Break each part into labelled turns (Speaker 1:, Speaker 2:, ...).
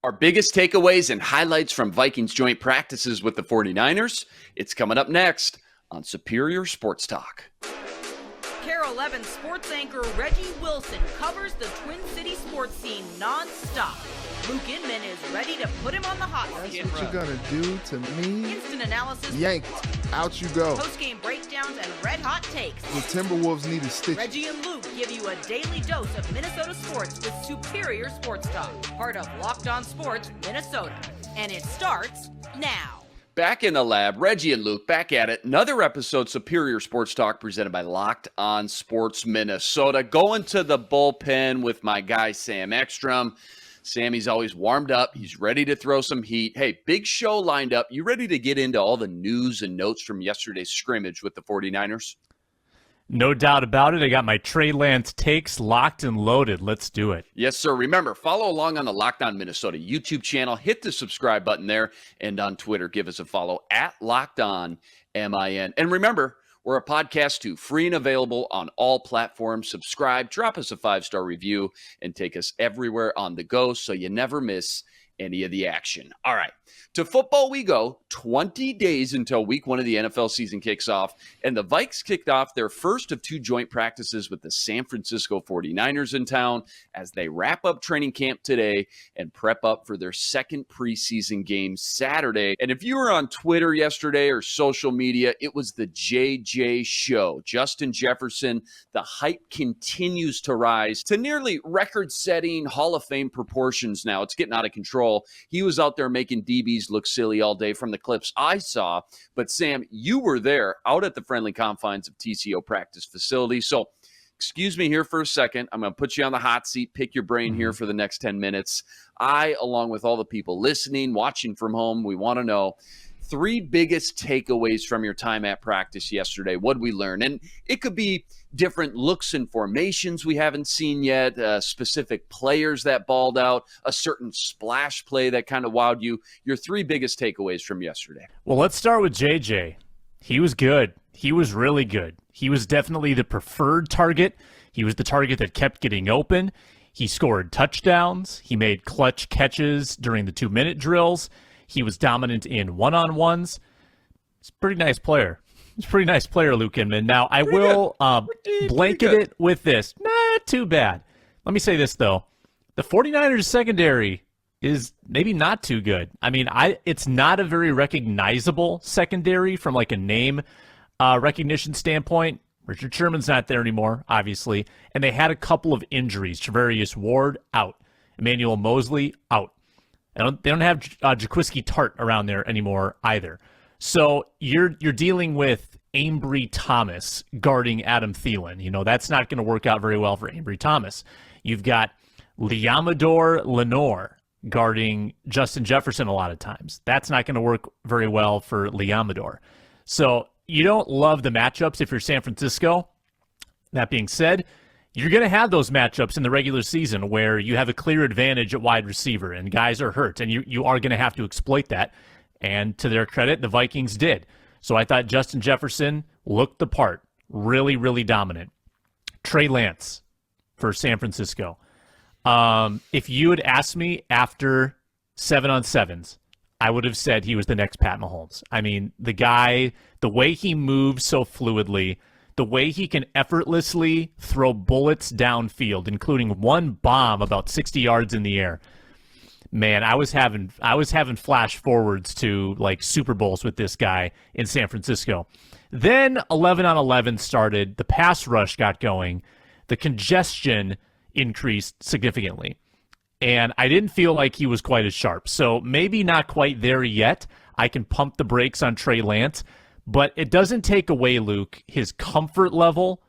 Speaker 1: Our biggest takeaways and highlights from Vikings joint practices with the 49ers. It's coming up next on Superior Sports Talk.
Speaker 2: KARE 11 sports anchor Reggie Wilson covers the Twin City sports scene nonstop. Luke Inman is ready to put him on the hot seat.
Speaker 3: That's what you're going to do to me?
Speaker 2: Instant analysis.
Speaker 3: Yanked. Out you go.
Speaker 2: Post-game breakdowns and red-hot takes.
Speaker 3: The Timberwolves need a stitch.
Speaker 2: Reggie and Luke give you a daily dose of Minnesota sports with Superior Sports Talk. Part of Locked On Sports Minnesota. And it starts now.
Speaker 1: Back in the lab, Reggie and Luke back at it. Another episode, Superior Sports Talk, presented by Locked On Sports Minnesota. Going to the bullpen with my guy, Sam Ekstrom. Sammy's always warmed up. He's ready to throw some heat. Hey, big show lined up. You ready to get into all the news and notes from yesterday's scrimmage with the 49ers?
Speaker 4: No doubt about it. I got my Trey Lance takes locked and loaded. Let's do it.
Speaker 1: Yes, sir. Remember, follow along on the Locked On Minnesota YouTube channel. Hit the subscribe button there. And on Twitter, give us a follow at Locked On MIN. And remember, we're a podcast too, free and available on all platforms. Subscribe, drop us a 5-star review, and take us everywhere on the go so you never miss any of the action. All right, to football we go. 20 days until week 1 of the NFL season kicks off, and the Vikes kicked off their first of 2 joint practices with the San Francisco 49ers in town as they wrap up training camp today and prep up for their second preseason game Saturday. And if you were on Twitter yesterday or social media, it was the JJ show. Justin Jefferson, the hype continues to rise to nearly record-setting Hall of Fame proportions now. It's getting out of control. He was out there making DBs look silly all day from the clips I saw. But Sam, you were there out at the friendly confines of TCO practice facility. So excuse me here for a second. I'm going to put you on the hot seat, pick your brain here for the next 10 minutes. I, along with all the people listening, watching from home, we want to know 3 biggest takeaways from your time at practice yesterday. What did we learn? And it could be different looks and formations we haven't seen yet, specific players that balled out, a certain splash play that kind of wowed you. Your 3 biggest takeaways from yesterday.
Speaker 4: Well, let's start with JJ. He was good. He was really good. He was definitely the preferred target. He was the target that kept getting open. He scored touchdowns. He made clutch catches during the 2-minute drills. He was dominant in one-on-ones. He's a pretty nice player. He's a pretty nice player, Luke Inman. Now, I will blanket it with this. Not too bad. Let me say this, though. The 49ers secondary is maybe not too good. I mean, it's not a very recognizable secondary from like a name recognition standpoint. Richard Sherman's not there anymore, obviously. And they had a couple of injuries. Charvarius Ward, out. Emmanuel Mosley, out. They don't have Jaquiski Tart around there anymore either. So you're dealing with Ambry Thomas guarding Adam Thielen. You know, that's not going to work out very well for Ambry Thomas. You've got Liamador Lenore guarding Justin Jefferson a lot of times. That's not going to work very well for Liamador. So you don't love the matchups if you're San Francisco. That being said, you're going to have those matchups in the regular season where you have a clear advantage at wide receiver and guys are hurt, and you are going to have to exploit that. And to their credit, the Vikings did. So I thought Justin Jefferson looked the part. Really, really dominant. Trey Lance for San Francisco. If you had asked me after 7-on-7s, I would have said he was the next Pat Mahomes. I mean, the guy, the way he moves so fluidly, the way he can effortlessly throw bullets downfield, including one bomb about 60 yards in the air. Man, I was having flash forwards to like Super Bowls with this guy in San Francisco. Then 11-on-11 started, the pass rush got going, the congestion increased significantly. And I didn't feel like he was quite as sharp. So maybe not quite there yet. I can pump the brakes on Trey Lance. But it doesn't take away, Luke, his comfort level,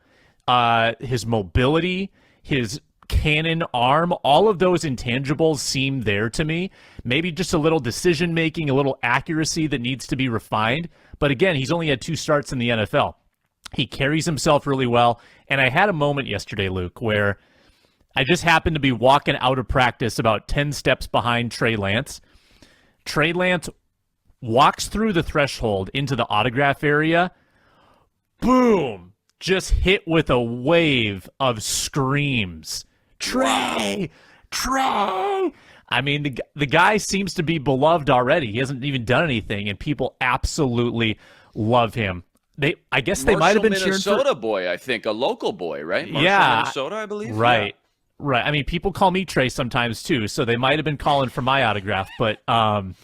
Speaker 4: his mobility, his cannon arm. All of those intangibles seem there to me. Maybe just a little decision-making, a little accuracy that needs to be refined. But again, he's only had 2 starts in the NFL. He carries himself really well. And I had a moment yesterday, Luke, where I just happened to be walking out of practice about 10 steps behind Trey Lance. Trey Lance walks through the threshold into the autograph area. Boom! Just hit with a wave of screams. Trey! Trey! I mean, the guy seems to be beloved already. He hasn't even done anything, and people absolutely love him. I guess they might have been cheering for
Speaker 1: Minnesota boy, I think, a local boy, right? Marshall, Minnesota, I believe.
Speaker 4: Right.
Speaker 1: Yeah.
Speaker 4: Right. I mean, people call me Trey sometimes too, so they might have been calling for my autograph. But so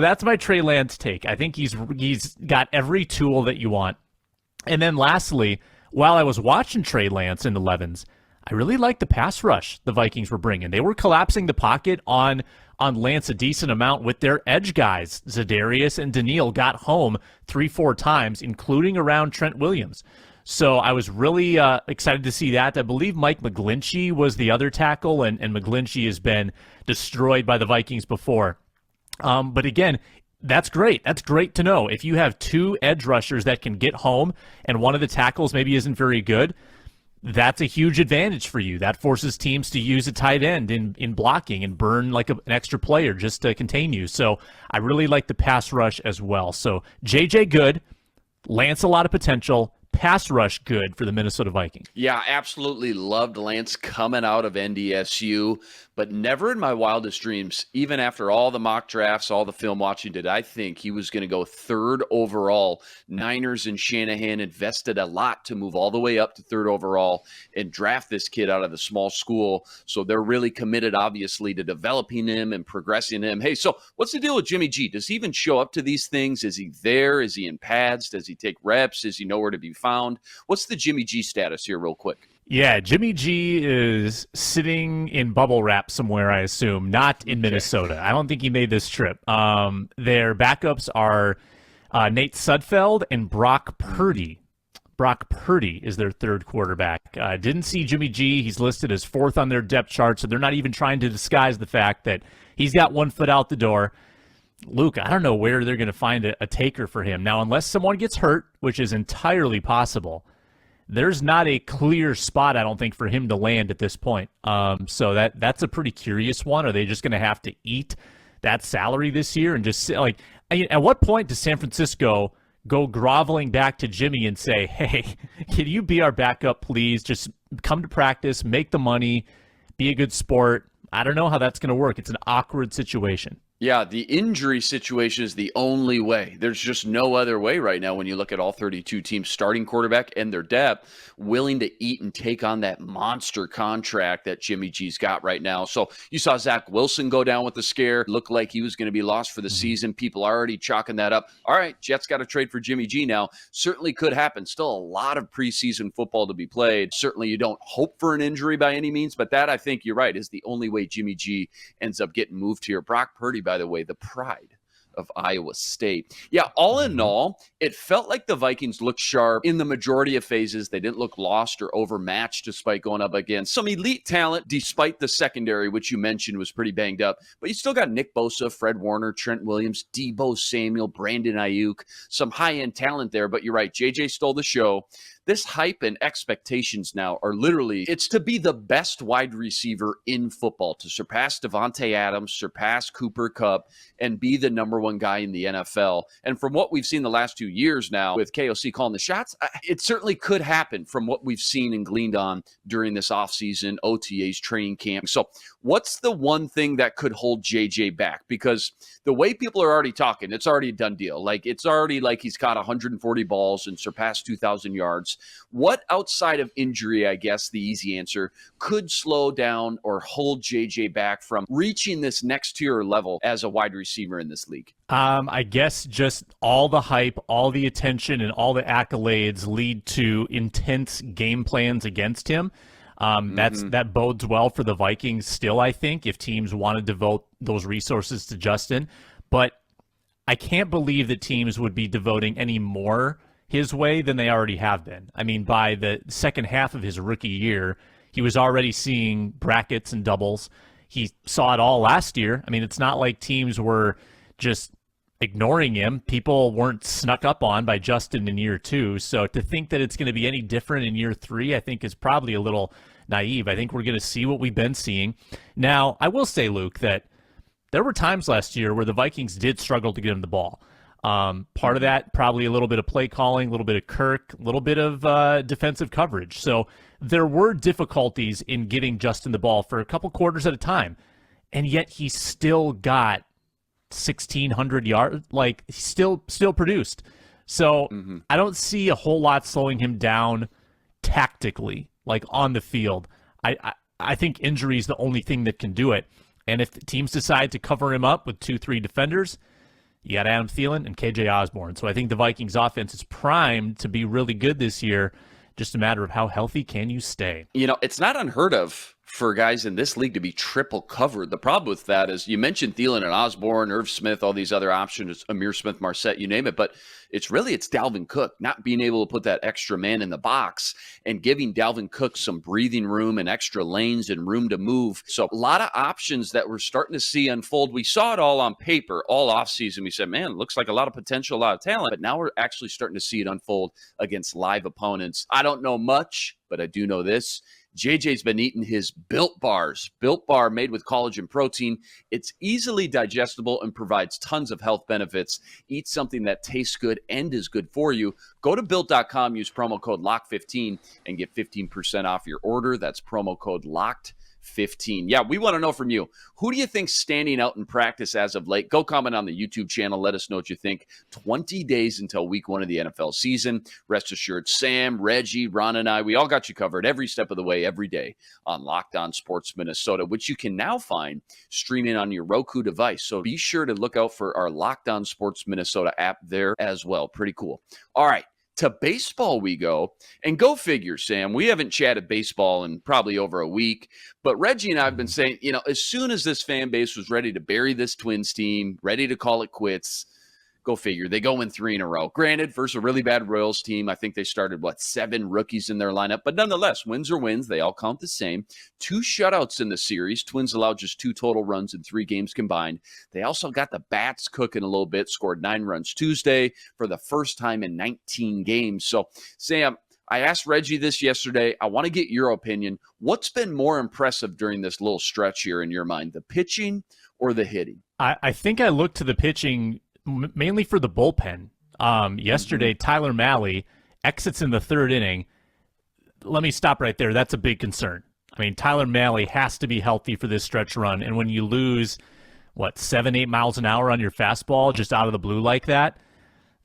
Speaker 4: that's my Trey Lance take. I think he's got every tool that you want. And then lastly, while I was watching Trey Lance in the 11s, I really liked the pass rush the Vikings were bringing. They were collapsing the pocket on Lance a decent amount with their edge guys. Za'Darius and Daniil got home 3-4 times, including around Trent Williams. So I was really excited to see that. I believe Mike McGlinchey was the other tackle, and McGlinchey has been destroyed by the Vikings before. But again, that's great. That's great to know. If you have two edge rushers that can get home and one of the tackles maybe isn't very good, that's a huge advantage for you. That forces teams to use a tight end in blocking and burn like an extra player just to contain you. So I really like the pass rush as well. So JJ good, Lance a lot of potential, pass rush good for the Minnesota Vikings.
Speaker 1: Yeah, absolutely loved Lance coming out of NDSU, but never in my wildest dreams, even after all the mock drafts, all the film watching, did I think he was going to go third overall. Niners and Shanahan invested a lot to move all the way up to third overall and draft this kid out of the small school. So they're really committed, obviously, to developing him and progressing him. Hey, so what's the deal with Jimmy G? Does he even show up to these things? Is he there? Is he in pads? Does he take reps? Is he nowhere to be found? What's the Jimmy G status here real quick?
Speaker 4: Yeah, Jimmy G is sitting in bubble wrap somewhere, I assume, not in Minnesota. I don't think he made this trip. Their backups are Nate Sudfeld and Brock Purdy. Brock Purdy is their third quarterback. Didn't see Jimmy G. He's listed as fourth on their depth chart, so they're not even trying to disguise the fact that he's got 1 foot out the door. Luke, I don't know where they're going to find a taker for him. Now, unless someone gets hurt, which is entirely possible, there's not a clear spot, I don't think, for him to land at this point. So that's a pretty curious one. Are they just going to have to eat that salary this year and just like, at what point does San Francisco go groveling back to Jimmy and say, hey, can you be our backup, please? Just come to practice, make the money, be a good sport. I don't know how that's going to work. It's an awkward situation.
Speaker 1: Yeah, the injury situation is the only way. There's just no other way right now when you look at all 32 teams starting quarterback and their depth willing to eat and take on that monster contract that Jimmy G's got right now. So you saw Zach Wilson go down with the scare. Looked like he was going to be lost for the season. People are already chalking that up. All right, Jets got to trade for Jimmy G now. Certainly could happen. Still a lot of preseason football to be played. Certainly you don't hope for an injury by any means, but that, I think you're right, is the only way Jimmy G ends up getting moved here. Brock Purdy, by the way, the pride of Iowa State. Yeah, all in all, it felt like the Vikings looked sharp in the majority of phases. They didn't look lost or overmatched despite going up against some elite talent, despite the secondary, which you mentioned was pretty banged up. But you still got Nick Bosa, Fred Warner, Trent Williams, Deebo Samuel, Brandon Ayuk, some high-end talent there. But you're right, JJ stole the show. This hype and expectations now are literally, it's to be the best wide receiver in football, to surpass Devontae Adams, surpass Cooper Kupp, and be the number one guy in the NFL. And from what we've seen the last 2 years now with KOC calling the shots, it certainly could happen from what we've seen and gleaned on during this offseason, OTAs, training camp. So what's the one thing that could hold JJ back? Because the way people are already talking, it's already a done deal. Like, it's already like he's caught 140 balls and surpassed 2,000 yards. What outside of injury, I guess the easy answer, could slow down or hold JJ back from reaching this next tier level as a wide receiver in this league?
Speaker 4: I guess just all the hype, all the attention, and all the accolades lead to intense game plans against him. That bodes well for the Vikings still, I think, if teams want to devote those resources to Justin. But I can't believe that teams would be devoting any more his way than they already have been. I mean, by the second half of his rookie year, he was already seeing brackets and doubles. He saw it all last year. I mean, it's not like teams were just ignoring him. People weren't snuck up on by Justin in year 2. So to think that it's going to be any different in year 3, I think is probably a little naive. I think we're going to see what we've been seeing. Now, I will say, Luke, that there were times last year where the Vikings did struggle to get him the ball. Part of that, probably a little bit of play calling, a little bit of Kirk, a little bit of defensive coverage. So there were difficulties in getting Justin the ball for a couple quarters at a time, and yet he still got 1,600 yards. Like, he still produced. So I don't see a whole lot slowing him down tactically, like on the field. I think injury is the only thing that can do it. And if the teams decide to cover him up with 2-3 defenders, you got Adam Thielen and KJ Osborne. So I think the Vikings offense is primed to be really good this year. Just a matter of how healthy can you stay.
Speaker 1: You know, it's not unheard of for guys in this league to be triple covered. The problem with that is you mentioned Thielen and Osborne, Irv Smith, all these other options, Amir Smith, Marset, you name it. But it's Dalvin Cook not being able to put that extra man in the box and giving Dalvin Cook some breathing room and extra lanes and room to move. So a lot of options that we're starting to see unfold. We saw it all on paper all offseason. We said, man, it looks like a lot of potential, a lot of talent. But now we're actually starting to see it unfold against live opponents. I don't know much, but I do know this. JJ's been eating his Built Bars. Built Bar made with collagen protein. It's easily digestible and provides tons of health benefits. Eat something that tastes good and is good for you. Go to Built.com, use promo code LOCK15 and get 15% off your order. That's promo code LOCKED15. Yeah, we want to know from you. Who do you think's standing out in practice as of late? Go comment on the YouTube channel. Let us know what you think. 20 days until week 1 of the NFL season. Rest assured, Sam, Reggie, Ron, and I, we all got you covered every step of the way, every day on Locked On Sports Minnesota, which you can now find streaming on your Roku device. So be sure to look out for our Locked On Sports Minnesota app there as well. Pretty cool. All right. To baseball we go, and go figure, Sam. We haven't chatted baseball in probably over a week, but Reggie and I have been saying, you know, as soon as this fan base was ready to bury this Twins team, ready to call it quits, go figure. They go win 3 in a row. Granted, versus a really bad Royals team, I think they started, 7 rookies in their lineup. But nonetheless, wins are wins. They all count the same. 2 shutouts in the series. Twins allowed just 2 total runs in 3 games combined. They also got the bats cooking a little bit, scored 9 runs Tuesday for the first time in 19 games. So, Sam, I asked Reggie this yesterday. I want to get your opinion. What's been more impressive during this little stretch here in your mind, the pitching or the hitting?
Speaker 4: I think I look to the pitching mainly for the bullpen. Yesterday, Tyler Mahle exits in the 3rd inning. Let me stop right there. That's a big concern. I mean, Tyler Mahle has to be healthy for this stretch run. And when you lose, 7-8 miles an hour on your fastball just out of the blue like that,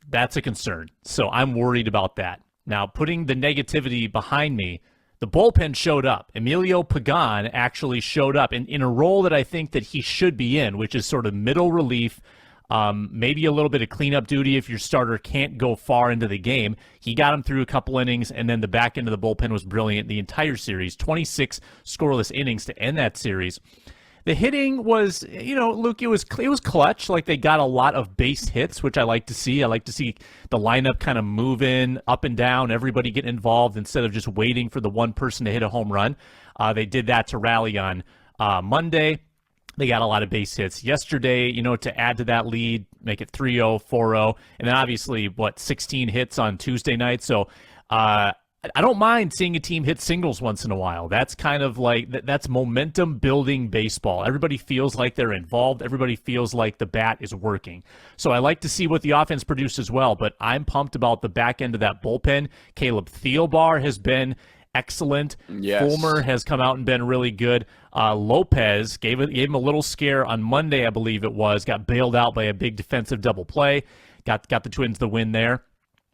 Speaker 4: that's a concern. So I'm worried about that. Now, putting the negativity behind me, the bullpen showed up. Emilio Pagan actually showed up in a role that I think that he should be in, which is sort of middle relief, maybe a little bit of cleanup duty if your starter can't go far into the game. He got him through a couple innings, and then the back end of the bullpen was brilliant the entire series. 26 scoreless innings to end that series. The hitting was, Luke, it was clutch. Like, they got a lot of base hits, which I like to see. I like to see the lineup kind of moving up and down, everybody getting involved instead of just waiting for the one person to hit a home run. They did that to rally on Monday. They got a lot of base hits yesterday, to add to that lead, make it 3-0, 4-0, and then obviously, 16 hits on Tuesday night. So I don't mind seeing a team hit singles once in a while. That's kind of like, that's momentum-building baseball. Everybody feels like they're involved. Everybody feels like the bat is working. So I like to see what the offense produced as well, but I'm pumped about the back end of that bullpen. Caleb Thielbar has been excellent.
Speaker 1: Yes.
Speaker 4: Fulmer has come out and been really good. Lopez gave him a little scare on Monday, I believe it was. Got bailed out by a big defensive double play. Got the Twins the win there.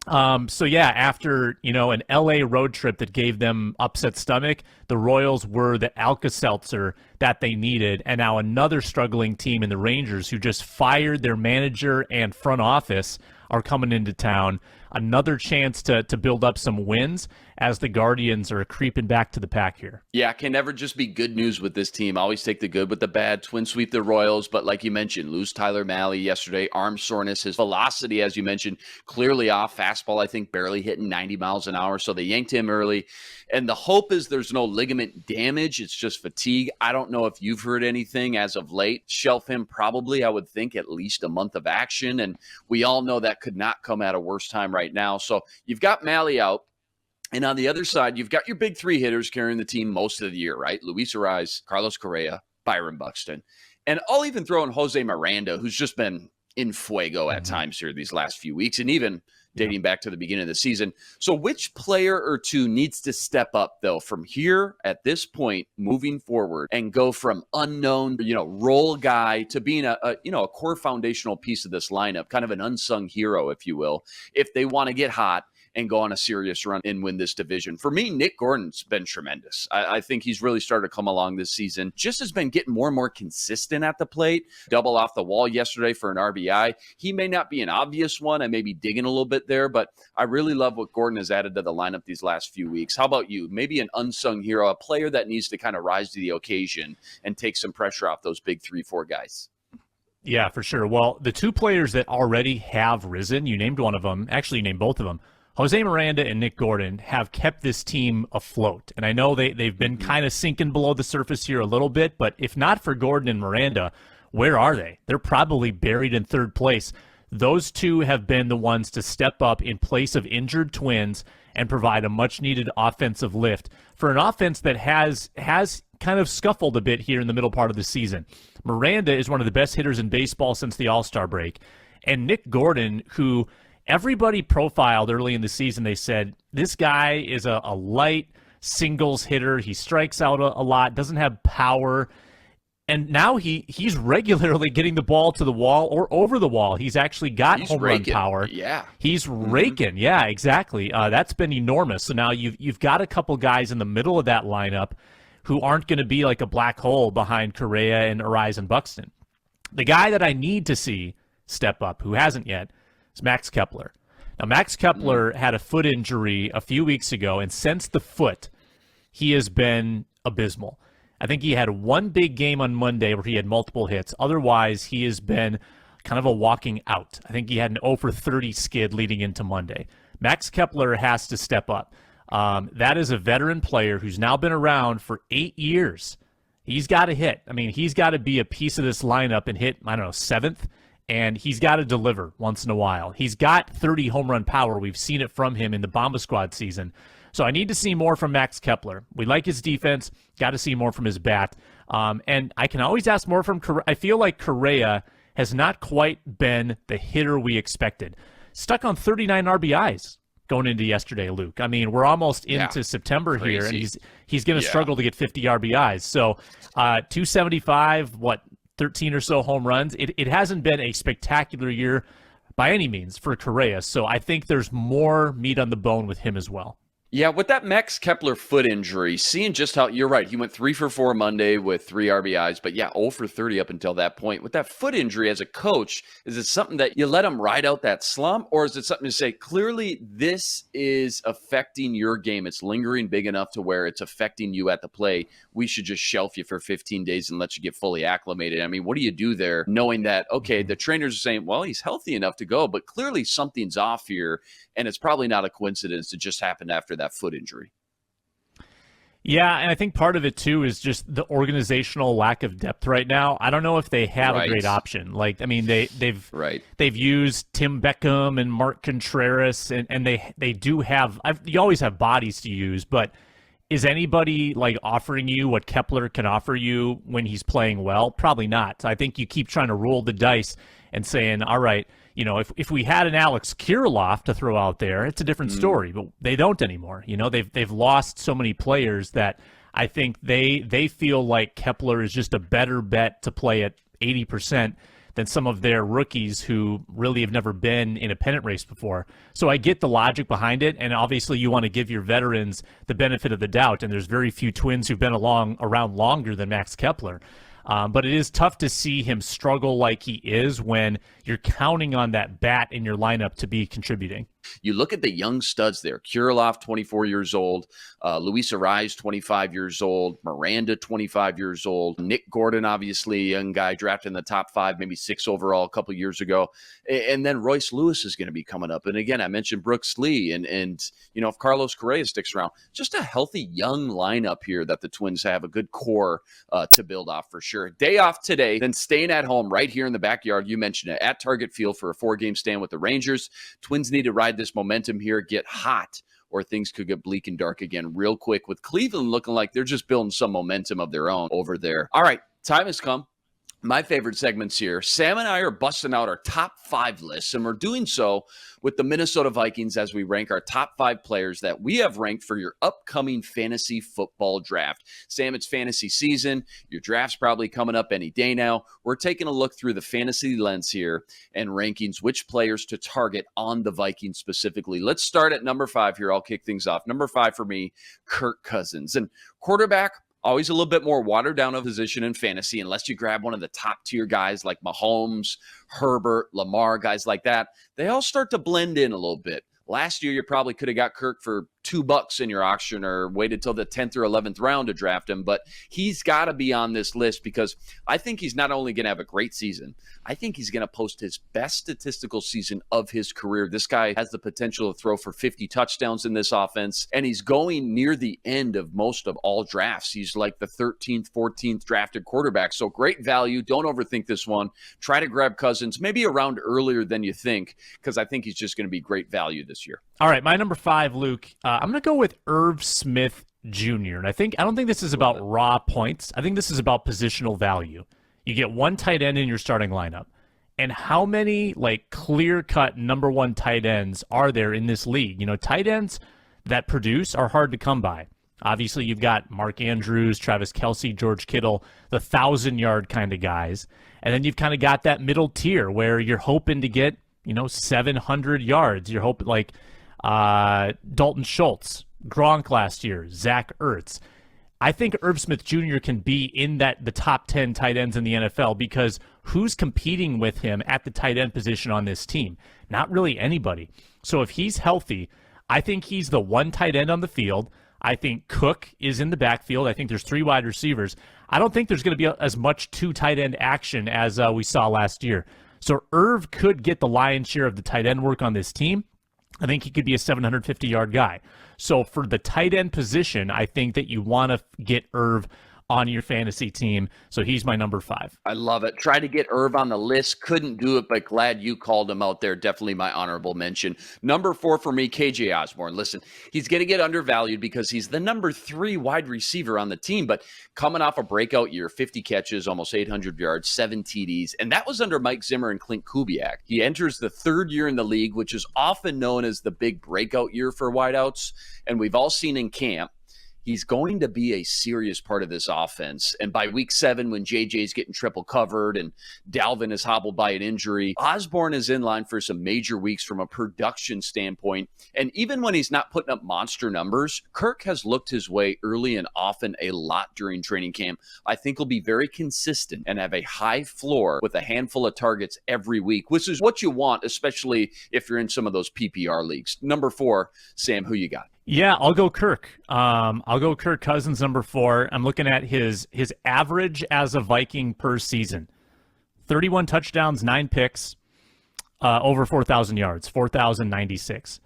Speaker 4: So yeah, after, an LA road trip that gave them upset stomach, the Royals were the Alka-Seltzer that they needed. And now another struggling team in the Rangers, who just fired their manager and front office, are coming into town. Another chance to build up some wins as the Guardians are creeping back to the pack here.
Speaker 1: Yeah, it can never just be good news with this team. Always take the good with the bad. Twin sweep the Royals, but like you mentioned, lose Tyler Mahle yesterday. Arm soreness, his velocity, as you mentioned, clearly off. Fastball, I think, barely hitting 90 miles an hour, so they yanked him early. And the hope is there's no ligament damage. It's just fatigue. I don't know if you've heard anything as of late. Shelf him probably, I would think, at least a month of action, and we all know that could not come at a worse time right now. So you've got Mahle out. And on the other side, you've got your big 3 hitters carrying the team most of the year, right? Luis Ariz, Carlos Correa, Byron Buxton. And I'll even throw in Jose Miranda, who's just been in fuego at times here these last few weeks, and even dating back to the beginning of the season. So which player or two needs to step up, though, from here at this point moving forward and go from unknown, role guy to being a core foundational piece of this lineup, kind of an unsung hero, if you will, if they want to get hot and go on a serious run and win this division? For me, Nick Gordon's been tremendous. I think he's really started to come along this season. Just has been getting more and more consistent at the plate. Double off the wall yesterday for an RBI. He may not be an obvious one. I may be digging a little bit there, but I really love what Gordon has added to the lineup these last few weeks. How about you? Maybe an unsung hero, a player that needs to kind of rise to the occasion and take some pressure off those big 3-4 guys.
Speaker 4: Yeah, for sure. Well, the two players that already have risen, you named one of them. Actually, you named both of them. Jose Miranda and Nick Gordon have kept this team afloat. And I know they've been kind of sinking below the surface here a little bit, but if not for Gordon and Miranda, where are they? They're probably buried in third place. Those two have been the ones to step up in place of injured Twins and provide a much-needed offensive lift for an offense that has kind of scuffled a bit here in the middle part of the season. Miranda is one of the best hitters in baseball since the All-Star break. And Nick Gordon, who everybody profiled early in the season, they said, this guy is a light singles hitter. He strikes out a lot, doesn't have power. And now he's regularly getting the ball to the wall or over the wall. He's actually got home run power.
Speaker 1: Yeah.
Speaker 4: He's raking. Yeah, exactly. That's been enormous. So now you've got a couple guys in the middle of that lineup who aren't going to be like a black hole behind Correa and Ariz and Buxton. The guy that I need to see step up, who hasn't yet, is Max Kepler. Now, Max Kepler had a foot injury a few weeks ago, and since the foot, he has been abysmal. I think he had one big game on Monday where he had multiple hits. Otherwise, he has been kind of a walking out. I think he had an 0 for 30 skid leading into Monday. Max Kepler has to step up. That is a veteran player who's now been around for 8 years. He's got to hit. I mean, he's got to be a piece of this lineup and hit, seventh, and he's got to deliver once in a while. He's got 30 home run power. We've seen it from him in the Bomba Squad season. So I need to see more from Max Kepler. We like his defense. Got to see more from his bat. And I can always ask more from Correa. I feel like Correa has not quite been the hitter we expected. Stuck on 39 RBIs going into yesterday, Luke. I mean, we're almost into September here, and he's going to struggle to get 50 RBIs. So 275, 13 or so home runs. It hasn't been a spectacular year by any means for Correa. So I think there's more meat on the bone with him as well.
Speaker 1: Yeah, with that Max Kepler foot injury, seeing just how, you're right, he went 3 for 4 Monday with 3 RBIs, but 0 for 30 up until that point. With that foot injury as a coach, is it something that you let him ride out that slump, or is it something to say, clearly this is affecting your game, it's lingering big enough to where it's affecting you at the play, we should just shelf you for 15 days and let you get fully acclimated? I mean, what do you do there knowing that, okay, the trainers are saying, well, he's healthy enough to go, but clearly something's off here, and it's probably not a coincidence it just happened after that foot injury?
Speaker 4: Yeah, and I think part of it too is just the organizational lack of depth right now. I don't know if they have a great option. Like, I mean, they've used Tim Beckham and Mark Contreras, and they do have. You always have bodies to use, but is anybody like offering you what Kepler can offer you when he's playing well? Probably not. I think you keep trying to roll the dice and saying, all right, if we had an Alex Kirilloff to throw out there, it's a different story, but they don't anymore. They've lost so many players that I think they feel like Kepler is just a better bet to play at 80% than some of their rookies who really have never been in a pennant race before. So I get the logic behind it, and obviously you want to give your veterans the benefit of the doubt, and there's very few Twins who've been around longer than Max Kepler. But it is tough to see him struggle like he is when you're counting on that bat in your lineup to be contributing.
Speaker 1: You look at the young studs there. Kirilloff, 24 years old. Luis Ariz, 25 years old. Miranda, 25 years old. Nick Gordon, obviously, a young guy drafted in the top 5, maybe 6 overall a couple years ago. And then Royce Lewis is going to be coming up. And again, I mentioned Brooks Lee. And if Carlos Correa sticks around, just a healthy young lineup here that the Twins have a good core to build off for sure. Day off today, then staying at home right here in the backyard. You mentioned it, at Target Field for a 4-game stand with the Rangers. Twins need to ride this momentum here, get hot, or things could get bleak and dark again real quick, with Cleveland looking like they're just building some momentum of their own over there. All right, time has come. My favorite segments here. Sam and I are busting out our top 5 lists, and we're doing so with the Minnesota Vikings as we rank our top 5 players that we have ranked for your upcoming fantasy football draft. Sam, it's fantasy season. Your draft's probably coming up any day now. We're taking a look through the fantasy lens here and rankings which players to target on the Vikings specifically. Let's start at number 5 here. I'll kick things off. Number 5 for me, Kirk Cousins. And quarterback, always a little bit more watered down a position in fantasy unless you grab one of the top tier guys like Mahomes, Herbert, Lamar, guys like that. They all start to blend in a little bit. Last year, you probably could have got Kirk for $2 in your auction or waited till the 10th or 11th round to draft him. But he's got to be on this list because I think he's not only going to have a great season, I think he's going to post his best statistical season of his career. This guy has the potential to throw for 50 touchdowns in this offense, and he's going near the end of most of all drafts. He's like the 13th, 14th drafted quarterback. So great value. Don't overthink this one. Try to grab Cousins maybe around earlier than you think because I think he's just going to be great value this year.
Speaker 4: All right, my number 5, Luke. I'm going to go with Irv Smith Jr. And I don't think this is about raw points. I think this is about positional value. You get one tight end in your starting lineup. And how many clear-cut number 1 tight ends are there in this league? You know, tight ends that produce are hard to come by. Obviously, you've got Mark Andrews, Travis Kelce, George Kittle, the 1,000-yard kind of guys. And then you've kind of got that middle tier where you're hoping to get, 700 yards. You're hoping Dalton Schultz, Gronk last year, Zach Ertz. I think Irv Smith Jr. can be in the top 10 tight ends in the NFL because who's competing with him at the tight end position on this team? Not really anybody. So if he's healthy, I think he's the one tight end on the field. I think Cook is in the backfield. I think there's 3 wide receivers. I don't think there's going to be as much 2 tight end action as we saw last year. So Irv could get the lion's share of the tight end work on this team. I think he could be a 750-yard guy. So for the tight end position, I think that you want to get Irv on your fantasy team. So he's my number 5.
Speaker 1: I love it. Try to get Irv on the list. Couldn't do it, but glad you called him out there. Definitely my honorable mention. Number 4 for me, KJ Osborne. Listen, he's going to get undervalued because he's the number 3 wide receiver on the team, but coming off a breakout year, 50 catches, almost 800 yards, 7 TDs, and that was under Mike Zimmer and Clint Kubiak. He enters the 3rd year in the league, which is often known as the big breakout year for wideouts, and we've all seen in camp, he's going to be a serious part of this offense. And by week 7, when JJ's getting triple covered and Dalvin is hobbled by an injury, Osborne is in line for some major weeks from a production standpoint. And even when he's not putting up monster numbers, Kirk has looked his way early and often a lot during training camp. I think he'll be very consistent and have a high floor with a handful of targets every week, which is what you want, especially if you're in some of those PPR leagues. Number 4, Sam, who you got?
Speaker 4: Yeah, I'll go Kirk. I'll go Kirk Cousins, number 4. I'm looking at his average as a Viking per season. 31 touchdowns, 9 picks, over 4,000 yards, 4,096.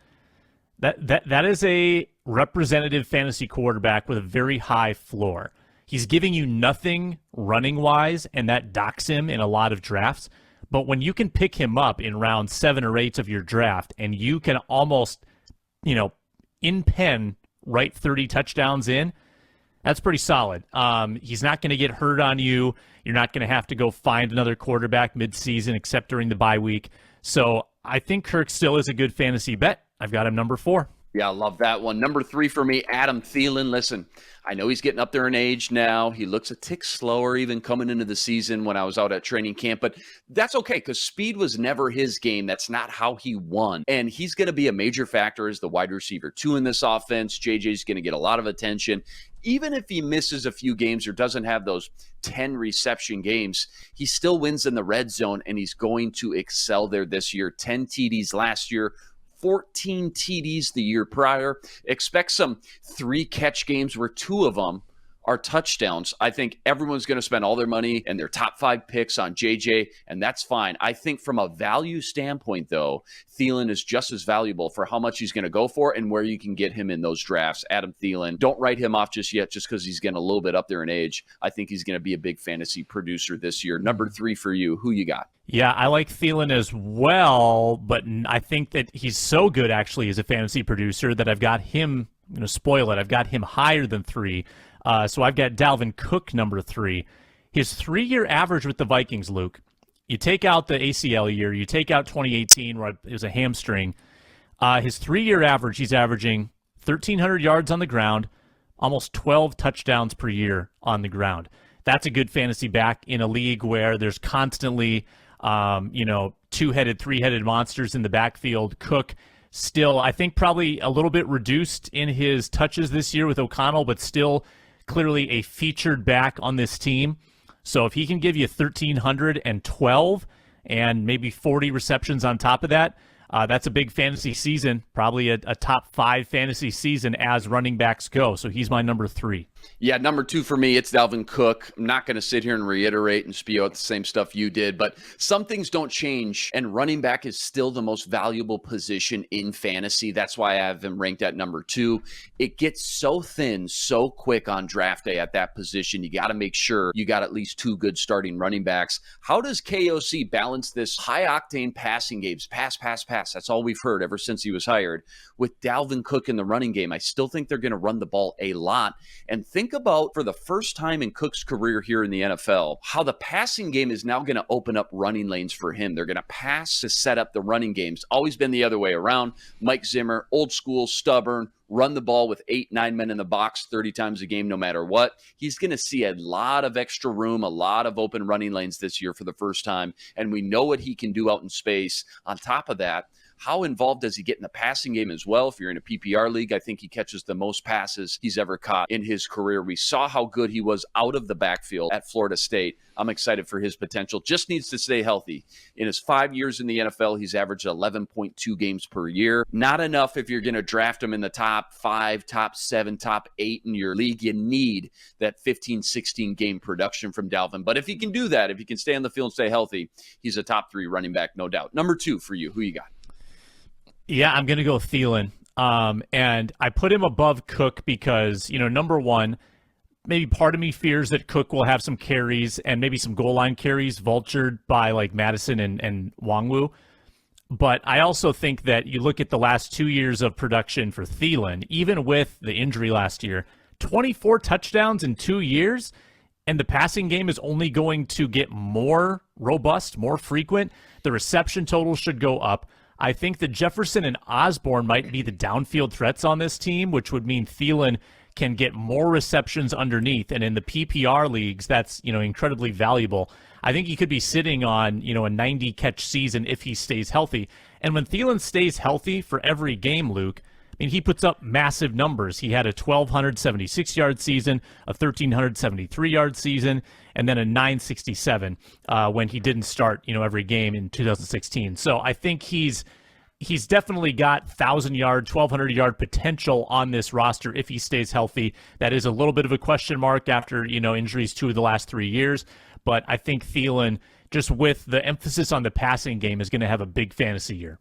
Speaker 4: That is a representative fantasy quarterback with a very high floor. He's giving you nothing running-wise, and that docks him in a lot of drafts. But when you can pick him up in round 7 or 8 of your draft, and you can almost, in pen, write 30 touchdowns in, that's pretty solid. He's not going to get hurt on you. You're not going to have to go find another quarterback midseason except during the bye week. So I think Kirk still is a good fantasy bet. I've got him number 4.
Speaker 1: Yeah, I love that one. Number 3 for me, Adam Thielen. Listen, I know he's getting up there in age now. He looks a tick slower even coming into the season when I was out at training camp, but that's okay because speed was never his game. That's not how he won. And he's going to be a major factor as the wide receiver 2 in this offense. JJ's going to get a lot of attention. Even if he misses a few games or doesn't have those 10 reception games, he still wins in the red zone, and he's going to excel there this year. 10 TDs last year, 14 TDs the year prior. Expect some 3-catch games where 2 of them are touchdowns. I think everyone's going to spend all their money and their top 5 picks on JJ, and that's fine. I think from a value standpoint, though, Thielen is just as valuable for how much he's going to go for and where you can get him in those drafts. Adam Thielen, don't write him off just yet just because he's getting a little bit up there in age. I think he's going to be a big fantasy producer this year. Number 3 for you. Who you got?
Speaker 4: Yeah, I like Thielen as well, but I think that he's so good actually as a fantasy producer that I've got him, spoil it, I've got him higher than 3. So I've got Dalvin Cook number 3. His 3-year average with the Vikings, Luke, you take out the ACL year, you take out 2018 where it was a hamstring, his 3-year average, he's averaging 1,300 yards on the ground, almost 12 touchdowns per year on the ground. That's a good fantasy back in a league where there's constantly, two-headed, three-headed monsters in the backfield. Cook still, I think, probably a little bit reduced in his touches this year with O'Connell, but still clearly a featured back on this team. So if he can give you 1,312 and maybe 40 receptions on top of that, that's a big fantasy season, probably a top 5 fantasy season as running backs go. So he's my number 3.
Speaker 1: Yeah, number 2 for me, it's Dalvin Cook. I'm not going to sit here and reiterate and spew out the same stuff you did, but some things don't change, and running back is still the most valuable position in fantasy. That's why I have him ranked at number 2. It gets so thin so quick on draft day at that position. You got to make sure you got at least 2 good starting running backs. How does KOC balance this high-octane passing games? Pass. That's all we've heard ever since he was hired. With Dalvin Cook in the running game, I still think they're going to run the ball a lot. And think about, for the first time in Cook's career here in the NFL, how the passing game is now going to open up running lanes for him. They're going to pass to set up the running games. Always been the other way around. Mike Zimmer, old school, stubborn, run the ball with 8-9 men in the box 30 times a game no matter what. He's going to see a lot of extra room, a lot of open running lanes this year for the first time, and we know what he can do out in space. On top of that, how involved does he get in the passing game as well? If you're in a PPR league, I think he catches the most passes he's ever caught in his career. We saw how good he was out of the backfield at Florida State. I'm excited for his potential. Just needs to stay healthy. In his 5 years in the NFL, he's averaged 11.2 games per year. Not enough if you're going to draft him in the top 5, top 7, top 8 in your league. You need that 15, 16 game production from Dalvin. But if he can do that, if he can stay on the field and stay healthy, he's a top 3 running back, no doubt. Number 2 for you. Who you got?
Speaker 4: Yeah, I'm going to go Thielen. And I put him above Cook because, number one, maybe part of me fears that Cook will have some carries and maybe some goal line carries vultured by like Madison and Wangwu. But I also think that you look at the last 2 years of production for Thielen, even with the injury last year, 24 touchdowns in 2 years, and the passing game is only going to get more robust, more frequent. The reception total should go up. I think that Jefferson and Osborne might be the downfield threats on this team, which would mean Thielen can get more receptions underneath. And in the PPR leagues, that's, incredibly valuable. I think he could be sitting on, a 90-catch season if he stays healthy. And when Thielen stays healthy for every game, Luke, he puts up massive numbers. He had a 1,276-yard season, a 1,373-yard season, and then a 967 when he didn't start, every game in 2016. So I think he's definitely got 1,000-yard, 1,200-yard potential on this roster if he stays healthy. That is a little bit of a question mark after, injuries 2 of the last 3 years. But I think Thielen, just with the emphasis on the passing game, is going to have a big fantasy year.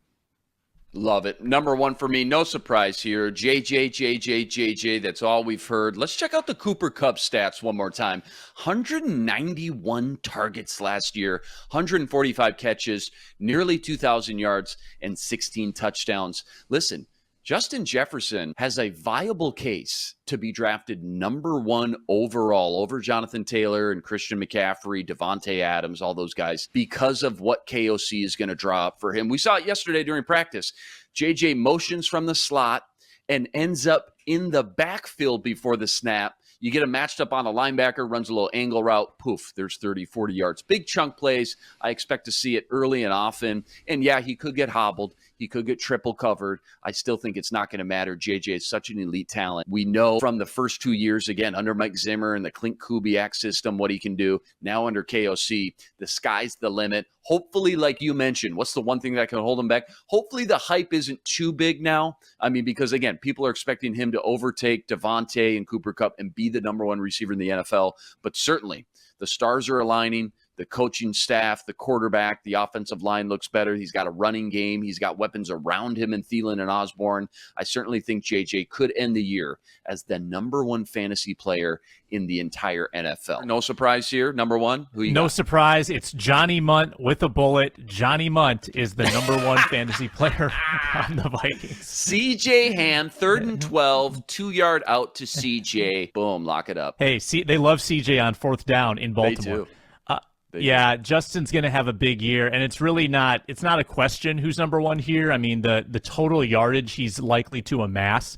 Speaker 1: Love it. Number 1 for me, no surprise here. JJ. That's all we've heard. Let's check out the Cooper Kupp stats one more time. 191 targets last year, 145 catches, nearly 2,000 yards, and 16 touchdowns. Listen, Justin Jefferson has a viable case to be drafted number 1 overall over Jonathan Taylor and Christian McCaffrey, Devontae Adams, all those guys, because of what KOC is going to draw up for him. We saw it yesterday during practice. JJ motions from the slot and ends up in the backfield before the snap. You get him matched up on a linebacker, runs a little angle route, poof, there's 30, 40 yards. Big chunk plays. I expect to see it early and often. And yeah, he could get hobbled. He could get triple covered. I still think it's not going to matter. JJ is such an elite talent. We know from the first 2 years, again, under Mike Zimmer and the Clint Kubiak system, what he can do. Now under KOC, the sky's the limit. Hopefully, like you mentioned, what's the one thing that can hold him back? Hopefully the hype isn't too big now. Because again, people are expecting him to overtake Devontae and Cooper Kupp and be the number 1 receiver in the NFL. But certainly, the stars are aligning. the coaching staff, the quarterback, the offensive line looks better. He's got a running game. He's got weapons around him in Thielen and Osborne. I certainly think JJ could end the year as the number one fantasy player in the entire NFL. No surprise here. Number one, who you got?
Speaker 4: No surprise. It's Johnny Munt with a bullet. Johnny Munt is the number one fantasy player on the Vikings.
Speaker 1: CJ Ham, 3rd and 12, 2-yard out to CJ. Boom, lock it up.
Speaker 4: Hey, see, they love CJ on 4th down in Baltimore.
Speaker 1: They do.
Speaker 4: Yeah, Justin's going to have a big year, and it's really not a question who's number one here. I mean, the total yardage he's likely to amass,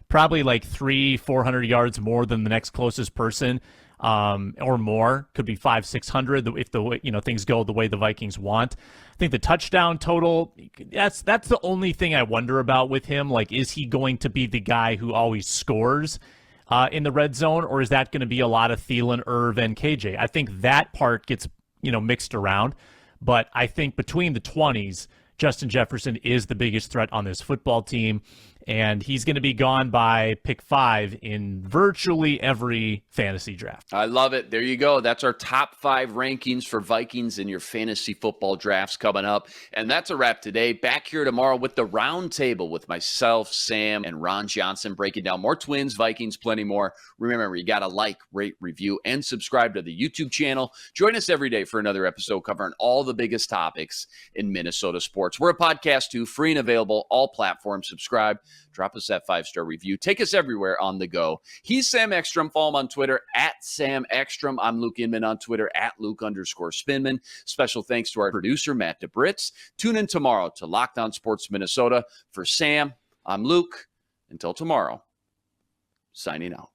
Speaker 4: probably like 400 yards more than the next closest person, or more. Could be 500-600 if the things go the way the Vikings want. I think the touchdown total, that's the only thing I wonder about with him. Like, is he going to be the guy who always scores in the red zone, or is that going to be a lot of Thielen, Irv, and KJ? I think that part gets mixed around, but I think between the 20s, Justin Jefferson is the biggest threat on this football team, and he's going to be gone by pick 5 in virtually every fantasy draft.
Speaker 1: I love it. There you go. That's our top 5 rankings for Vikings in your fantasy football drafts coming up. And that's a wrap today. Back here tomorrow with the round table with myself, Sam, and Ron Johnson, breaking down more Twins, Vikings, plenty more. Remember, you got to like, rate, review, and subscribe to the YouTube channel. Join us every day for another episode covering all the biggest topics in Minnesota sports. We're a podcast too, free and available, all platforms. Subscribe. Drop us that 5-star review. Take us everywhere on the go. He's Sam Ekstrom. Follow him on Twitter at Sam Ekstrom. I'm Luke Inman on Twitter at Luke_Spinman. Special thanks to our producer, Matt DeBritz. Tune in tomorrow to Locked On Sports Minnesota. For Sam, I'm Luke. Until tomorrow, signing out.